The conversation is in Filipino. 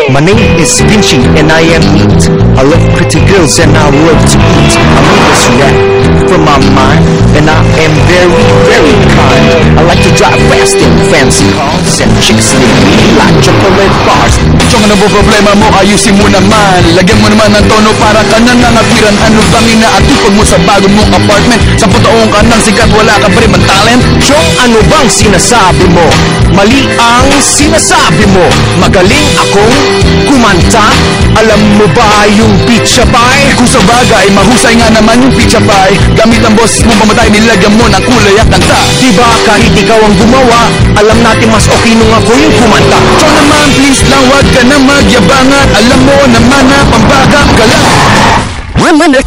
My name is Vinci and I am neat. I love pretty girls and I love to eat. I made this rap from my mind and I am very, very kind. I like to drive fast in fancy cars and chicks lick me like chocolate bars. Chong, ano ba problema mo? Ayusin mo naman. Lagyan mo naman ng tono para ka nang nangapiran. Ano bang inaatupag mo sa bagong mong apartment? 10 taong ka nang sikat, wala ka pa rin man talent? Chong, ano bang sinasabi mo? Mali ang sinasabi mo. Magaling akong kumanta. Alam mo ba yung pizza pie? Kung sa bagay, mahusay nga naman yung pizza pie. Gamit ang boses mo pamatay, nilagyan mo ng kulay at kanta. Diba kahit ikaw ang gumawa, alam natin mas okay nung ako yung kumanta. Chong naman, please lang, wag ka na magyabangan. Alam mo naman na pambaga ka lang. 1 minute,